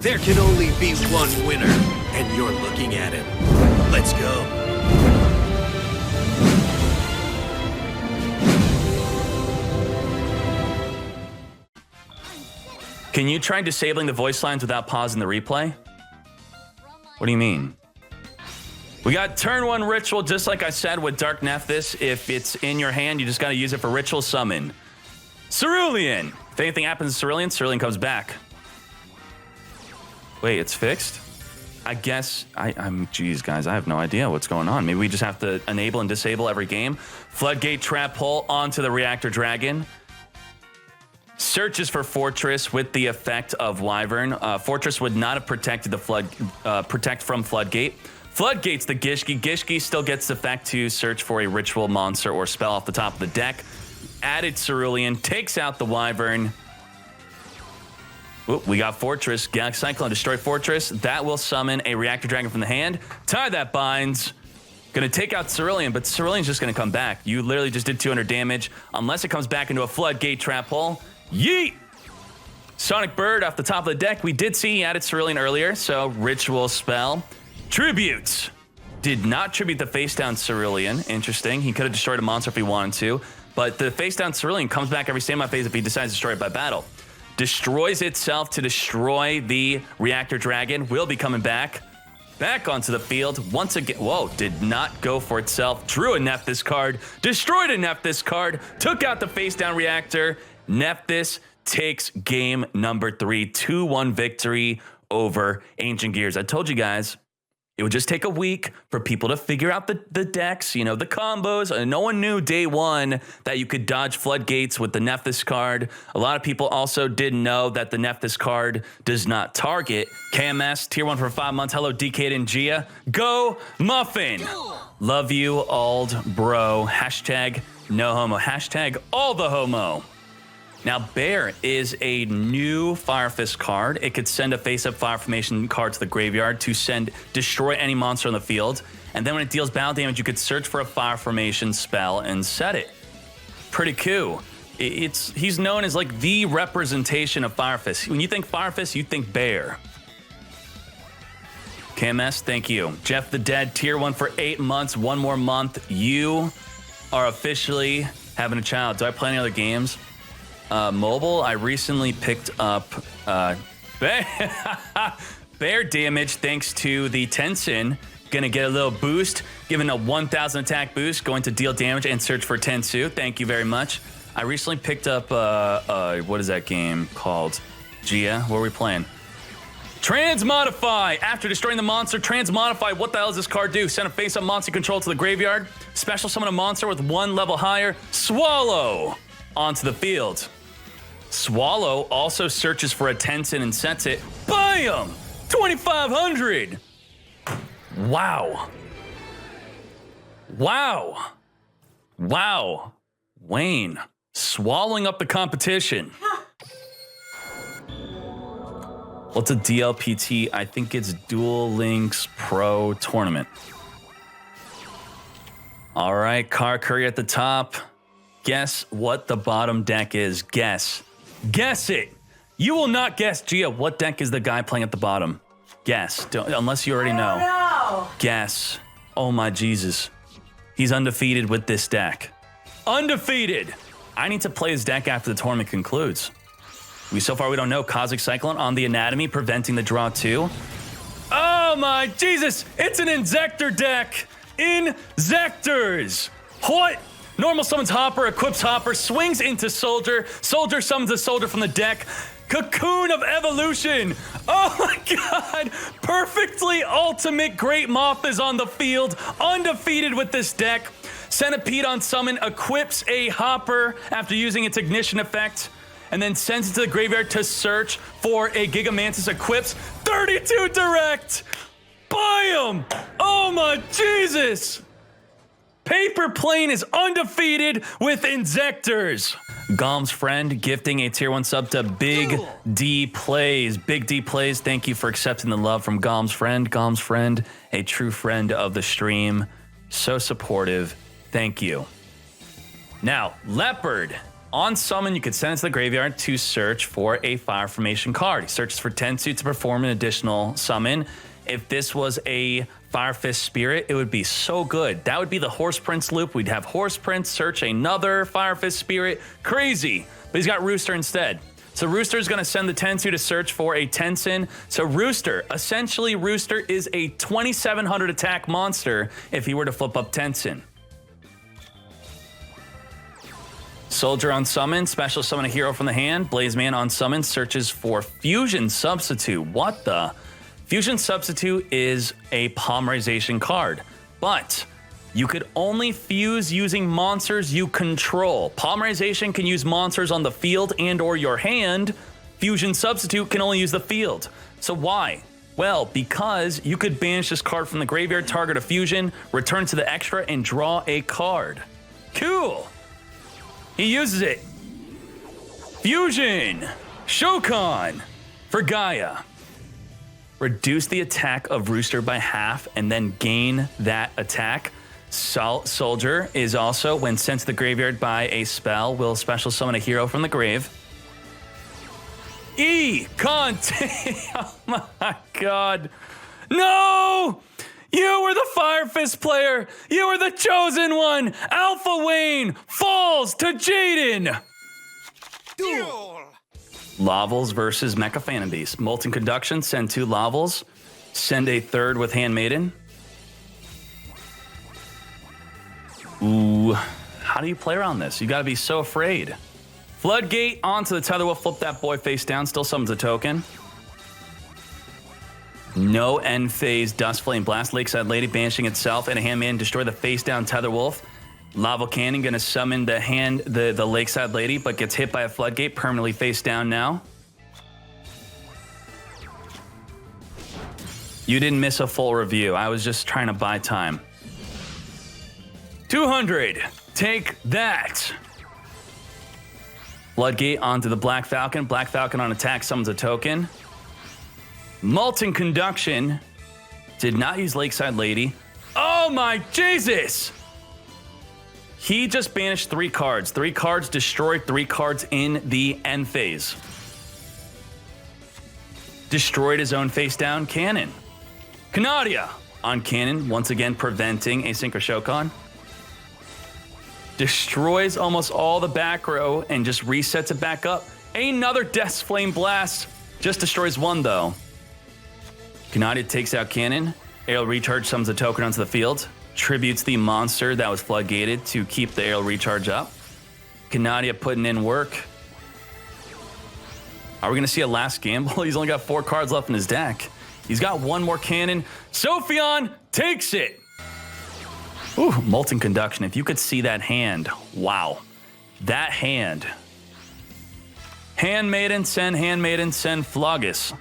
There can only be one winner, and you're looking at him. Let's go. Can you try disabling the voice lines without pausing the replay? What do you mean? We got turn 1 ritual, just like I said with Dark Nephthys. If it's in your hand, you just got to use it for ritual summon. Cerulean. If anything happens to Cerulean, Cerulean comes back. Wait, it's fixed? I guess, geez, guys, I have no idea what's going on. Maybe we just have to enable and disable every game. Floodgate Trap Hole onto the Reactor Dragon. Searches for Fortress with the effect of Wyvern. Fortress would not have protected the protect from Floodgate. Floodgate's the Gishki. Gishki still gets the effect to search for a ritual monster or spell off the top of the deck. Added Cerulean, takes out the Wyvern. Oop, we got Fortress. Galaxy Cyclone, destroy Fortress. That will summon a Reactor Dragon from the hand. Tie that binds. Gonna take out Cerulean, but Cerulean's just gonna come back. You literally just did 200 damage. Unless it comes back into a Floodgate Trap Hole. Yeet! Sonic Bird off the top of the deck. We did see he added Cerulean earlier, so ritual spell. Tributes. Did not tribute the face down Cerulean. Interesting. He could have destroyed a monster if he wanted to, but the face down Cerulean comes back every standby phase if he decides to destroy it by battle. Destroys itself to destroy the Reactor Dragon. Will be coming back. Back onto the field once again. Whoa, did not go for itself. Drew a Nephthys card. Destroyed a Nephthys card. Took out the face down Reactor. Nephthys takes game number 3. 2-1 victory over Ancient Gears. I told you guys, it would just take a week for people to figure out the decks, you know, the combos. No one knew day one that you could dodge Floodgates with the Nephthys card. A lot of people also didn't know that the Nephthys card does not target. KMS, tier 1 for 5 months. Hello, Dkayed and Gia. Go Muffin. Love you, old bro. Hashtag no homo. Hashtag all the homo. Now, Bear is a new Fire Fist card. It could send a face-up Fire Formation card to the graveyard to destroy any monster on the field. And then when it deals battle damage, you could search for a Fire Formation spell and set it. Pretty cool. He's known as like the representation of Fire Fist. When you think Fire Fist, you think Bear. KMS, thank you. Jeff the Dead, tier 1 for 8 months. 1 more month. You are officially having a child. Do I play any other games? Mobile, I recently picked up Bear damage thanks to the Tensin. Gonna get a little boost, given a 1,000 attack boost, going to deal damage and search for Tensu. Thank you very much. I recently picked up, what is that game called? Gia, what are we playing? Transmodify! After destroying the monster, Transmodify. What the hell does this card do? Send a face-up monster control to the graveyard. Special summon a monster with 1 level higher. Swallow! Onto the field. Swallow also searches for a Tensin and sets it. Bam! 2,500! Wow. Wow. Wow. Wayne, swallowing up the competition. What's a DLPT? I think it's Duel Links Pro Tournament. All right, Car Curry at the top. Guess what the bottom deck is. Guess. Guess it. You will not guess, Gia, what deck is the guy playing at the bottom? Guess. Unless you already know. No. Guess. Oh my Jesus. He's undefeated with this deck. Undefeated. I need to play his deck after the tournament concludes. So far we don't know. Cosmic Cyclone on the Anatomy, preventing the draw 2. Oh my Jesus. It's an Inzector deck. Inzectors. What? Normal summons Hopper, equips Hopper, swings into Soldier. Soldier summons a Soldier from the deck. Cocoon of Evolution. Oh my God. Perfectly ultimate Great Moth is on the field. Undefeated with this deck. Centipede on summon equips a Hopper after using its ignition effect. And then sends it to the graveyard to search for a Gigamantis equips. 32 direct. Bam. Oh my Jesus. Paper Plane is undefeated with Inzectors. Gom's Friend gifting a tier 1 sub to Big D Plays. Big D Plays, thank you for accepting the love from Gom's Friend. Gom's Friend, a true friend of the stream. So supportive. Thank you. Now, Leopard On summon, you could send it to the graveyard to search for a fire formation card. He searches for Tensu to perform an additional summon. If this was a Fire Fist Spirit, it would be so good. That would be the Horse Prince loop. We'd have Horse Prince search another Fire Fist Spirit. Crazy. But he's got Rooster instead. So Rooster's going to send the Tensu to search for a Tensin. So Rooster, essentially Rooster is a 2700 attack monster if he were to flip up Tensin. Soldier on summon, special summon a hero from the hand. Blaze Man on summon searches for Fusion Substitute. What the? Fusion Substitute is a polymerization card, but you could only fuse using monsters you control. Polymerization can use monsters on the field and or your hand. Fusion Substitute can only use the field. So why? Well, because you could banish this card from the graveyard, target a fusion, return to the extra, and draw a card. Cool. He uses it. Fusion. Shokan for Gaia. Reduce the attack of Rooster by half and then gain that attack. Soldier is also, when sent to the graveyard by a spell, will special summon a hero from the grave. Conte! Oh my god. No! You were the Fire Fist player! You were the chosen one! Alpha Wayne falls to Jaden! Duel! Lavels versus Mecha Phantom Beast. Molten Conduction, send 2 Lavels. Send a third with Handmaiden. Ooh, how do you play around this? You gotta be so afraid. Floodgate onto the Tether Wolf, flip that boy face down, still summons a token. No end phase, Dust Flame, Blast Lakeside Lady, banishing itself, and a Handmaiden, destroy the face down Tether Wolf. Lava Cannon gonna summon the Lakeside Lady, but gets hit by a Floodgate, permanently face down now. You didn't miss a full review. I was just trying to buy time. 200, take that. Floodgate onto the Black Falcon. Black Falcon on attack summons a token. Molten Conduction did not use Lakeside Lady. Oh my Jesus! He just banished 3 cards. 3 cards destroyed, 3 cards in the end phase. Destroyed his own face down cannon. Canadia on cannon, once again preventing a Synchro Shokan. Destroys almost all the back row and just resets it back up. Another Death's Flame Blast. Just destroys 1 though. Canadia takes out cannon. Aerial Recharge summons a token onto the field. Tributes the monster that was floodgated to keep the aerial recharge up. Canadia putting in work. Are we going to see a last gamble? He's only got 4 cards left in his deck. He's got 1 more cannon. Sophion takes it. Ooh, Molten Conduction. If you could see that hand. Wow. That hand. Handmaiden, send Flogus.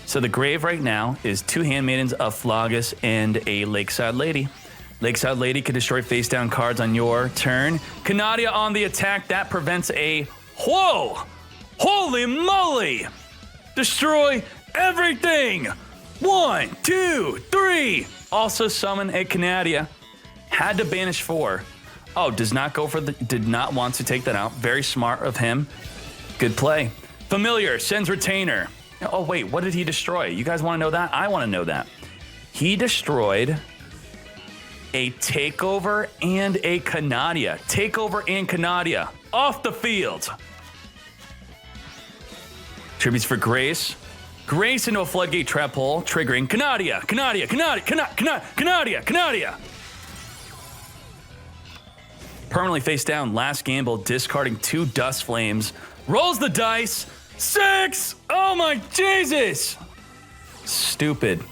So the grave right now is 2 Handmaidens, a Flogus, and a Lakeside Lady. Lakeside Lady can destroy face-down cards on your turn. Canadia on the attack. That prevents a... Whoa! Holy moly! Destroy everything! 1, 2, 3! Also summon a Canadia. Had to banish 4. Oh, does not go for the... Did not want to take that out. Very smart of him. Good play. Familiar sends Retainer. Oh, wait, what did he destroy? You guys want to know that? I want to know that. He destroyed a Takeover and a Canadia. Takeover and Canadia off the field. Tributes for Grace. Grace into a Floodgate Trap Hole, triggering Canadia. Permanently face down, last gamble, discarding 2 Dust Flames. Rolls the dice. 6! Oh my Jesus! Stupid.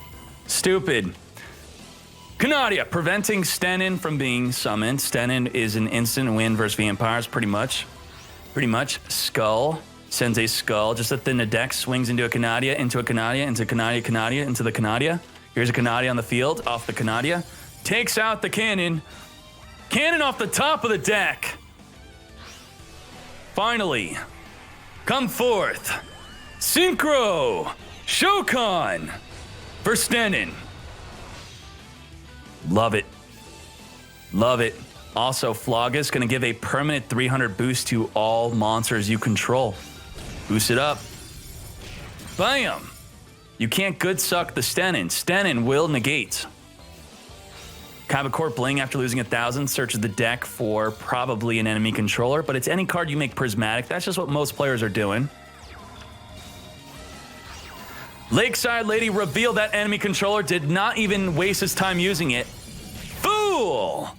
Canadia, preventing Stenin from being summoned. Stenin is an instant win versus vampires, pretty much. Skull sends a Skull, just a thin the deck, swings into a Canadia, into a Canadia, into Canadia, into the Canadia. Here's a Canadia on the field, off the Canadia. Takes out the cannon. Cannon off the top of the deck. Finally. Come forth, Synchro Shokan for Stenin. Love it. Also, Floggus going to give a permanent 300 boost to all monsters you control. Boost it up. Bam! You can't good suck the Stenin. Stenin will negate. Kaiba Bling, after losing 1,000, searches the deck for probably an enemy controller, but it's any card you make prismatic. That's just what most players are doing. Lakeside Lady revealed that enemy controller, did not even waste his time using it. Fool!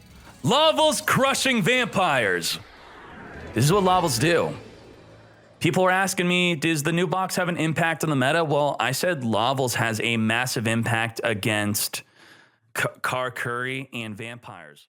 Lavels crushing vampires. This is what Lavels do. People are asking me, does the new box have an impact on the meta? Well, I said Lavels has a massive impact against Car Curry and vampires.